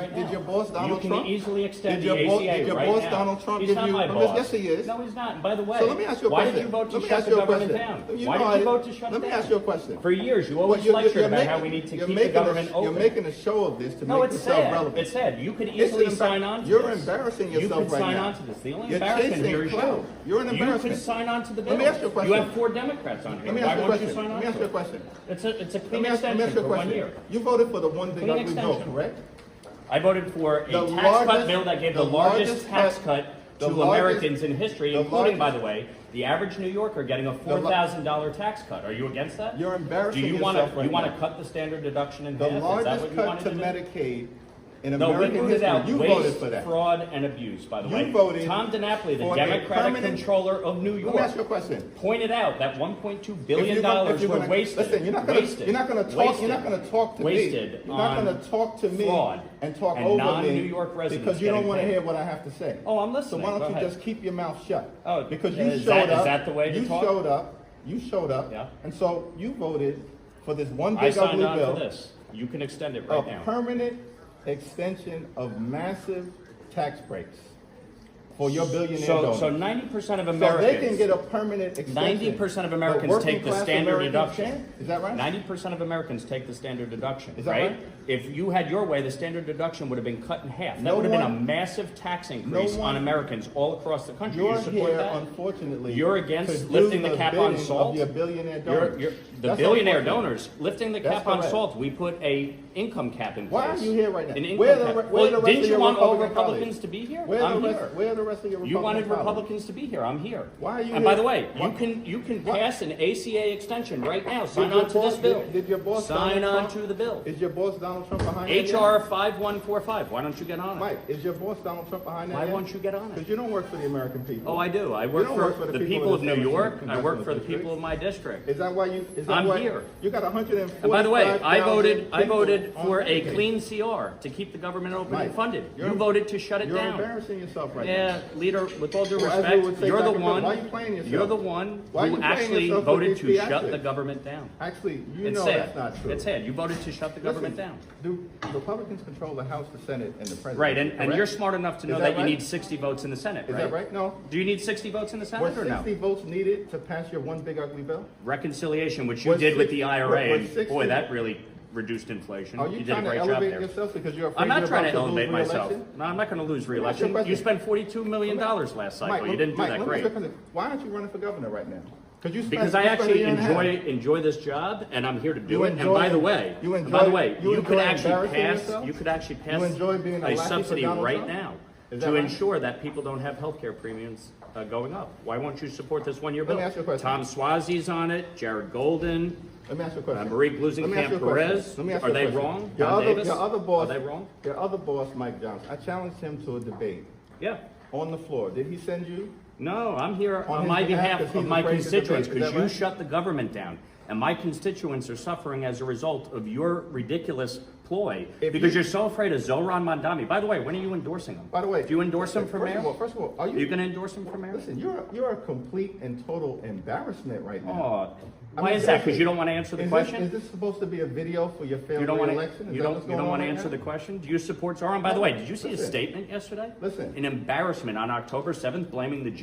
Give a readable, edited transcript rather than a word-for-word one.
right now. Did your boss Donald Trump? You can easily extend the Did ACA your right boss now. Donald Trump He's give not you my permission? boss. Yes, he is. No, he's not. And by the way, So let me ask you a why question. did you vote to Let me shut ask the you a government question. down? You Why know did you I- vote to shut Let it me down? ask you a question. For years, you Well, always lectured about how we need to you're keep the making government You're open. making a show of this to No, make it's yourself sad. relevant. It's sad. You could It's easily an sign on to You're this. embarrassing You yourself could right sign now. on to this. The only You're embarrassment chasing here is clout. you. You're an You embarrassment. could sign on to the bill. Let me ask you a question. You have 4 Democrats on here. Let me Why ask you a won't you question. sign on Let me ask to you a it? question. It's a clean Let me ask you extension a for 1 question. year. You voted for the one big Clean ugly bill, extension. correct? I voted for a The tax cut largest- bill that gave the the largest largest tax cut- cut the to largest- Americans in history, the including, by largest- the way, the average New Yorker getting a $4,000 tax cut. Are you against that? You're embarrassing Do you yourself want to right now. cut the standard deduction in The half? Is that largest what you cut wanted to to do? Medicaid in No, we American rooted history. out You voted waste, for that. fraud, and abuse, by the You way. voted Tom DiNapoli, the for a Democratic permanent- controller of New York, Let me ask you a question. pointed out that $1.2 If billion you're were gonna- wasted. Listen, you're not going wasted, to talk. You're not going to talk to wasted me. You're not on going to talk to me fraud and talk and over non-New me York residents because you don't getting want to paid. hear what I have to say. Oh, I'm So listening. why Go don't you ahead. just keep your mouth shut? Oh, because you is showed up. that the way to you talk? showed up. You showed up. Yeah. And so you voted for this one I big signed ugly on bill. for this. You can extend it A right now. permanent extension of massive tax breaks for your billionaire donors. So 90% of So Americans. they can get a permanent extension. 90% of but Americans working take the class standard Americans deduction. can't? Is that right? 90% of Americans take the standard deduction. Is that right? right? If you had your way, the standard deduction would have been cut in half. That No would have been a one- massive tax increase no one- on Americans all across the country. You're You support here, that? unfortunately. You're to against do lifting the the cap on bidding salt? Of your billionaire donors. The That's billionaire unfortunate. donors lifting the That's cap on correct. salt. We put a income cap in place. Why are you here right now? An income Where the cap. re- where Well, the rest didn't of you your want all Republican Republicans colleagues? to be here? Where I'm the here. rest, where are the rest of your Republican You wanted colleagues? Republicans to be here. I'm here. Why are you And by here? the way, What- you can what- pass an ACA extension right now. Sign your on to this boss- bill. did your boss Sign Donald on Trump- to the bill. Is your boss Donald Trump behind that? HR 5145. Why don't you get on it? Mike, is your boss Donald Trump behind that? Why won't you get on Because it? you don't work for the American people. Oh, I do. I You work don't for, work for the people of New the York. I work congressional for the district. people of my district. Is that why you? Is that I'm why here. You got 145. And by the way, I voted people for on a Medicaid. clean CR to keep the government open Mike, and funded. you're- You voted to shut it You're down. embarrassing yourself right now. Yeah, leader, with all due Well, as we respect, would say you're back the in Britain, one, why are you playing yourself? you're the one Why are who you playing actually yourself with voted these to shut theatrics? the government down. Actually, you It's know sad. that's not true. It's sad. You voted to shut the government Listen, down. Do Republicans control the House, the Senate, and the president? Right, and correct? you're smart enough to know Is that, that you right? need 60 votes in the Senate, Is right? that right? No. Do you need 60 votes in the Were Senate or no? 60 votes needed to pass your one big ugly bill? Reconciliation, which you Was did with 60 the IRA, was and 60 boy, that really reduced inflation. Are you, did a trying to great job elevate there. yourself because you're afraid I'm not you're trying to about lose elevate myself. re-election? No, I'm not going to lose Let me ask you a re-election. question. You spent $42 million last cycle. Mike, You didn't do Mike, that let me great. ask you a question. Why aren't you running for governor right now? You spent, Because I you spent a actually year and a half. enjoy this job, and I'm here to do You it. And enjoy- by the way, you enjoy- by the way, you you enjoy could actually embarrassing pass. yourself? You could actually pass You enjoy being a lackey for subsidy Donald right Trump? now Is that to right? ensure that people don't have health care premiums going up. Why won't you support this one-year bill? Let me ask you a question. Tom Swazi's on it. Jared Golden. Let me ask you a question. Marie Let me ask you a Blusenkamp question. Perez. Let me ask Are you a they question. wrong? Your Don other, Davis? your other boss, Are they wrong? Your other boss, Mike Johnson. I challenged him to a debate Yeah. on the floor. Did he send you? No, I'm here On on his my behalf, behalf 'cause of he's my afraid to constituents, debate. Is because that you right? shut the government down. And my constituents are suffering as a result of your ridiculous ploy, If because you- you're so afraid of Zohran Mamdani. By the way, when are you endorsing him? By the way, do you endorse him for mayor? First of all, are Are you going to endorse him for mayor? Listen, you're a complete and total embarrassment right now. Oh, I why mean, is that? Because seriously, you don't want to answer the is question? Is this supposed to be a video for your failed You don't want re-election? to. Is You that what's don't. You going don't on want to right answer now? the question. Do you support Zohran? By the way, did you see his Listen. statement yesterday? Listen. An embarrassment on October 7th, blaming the Jews.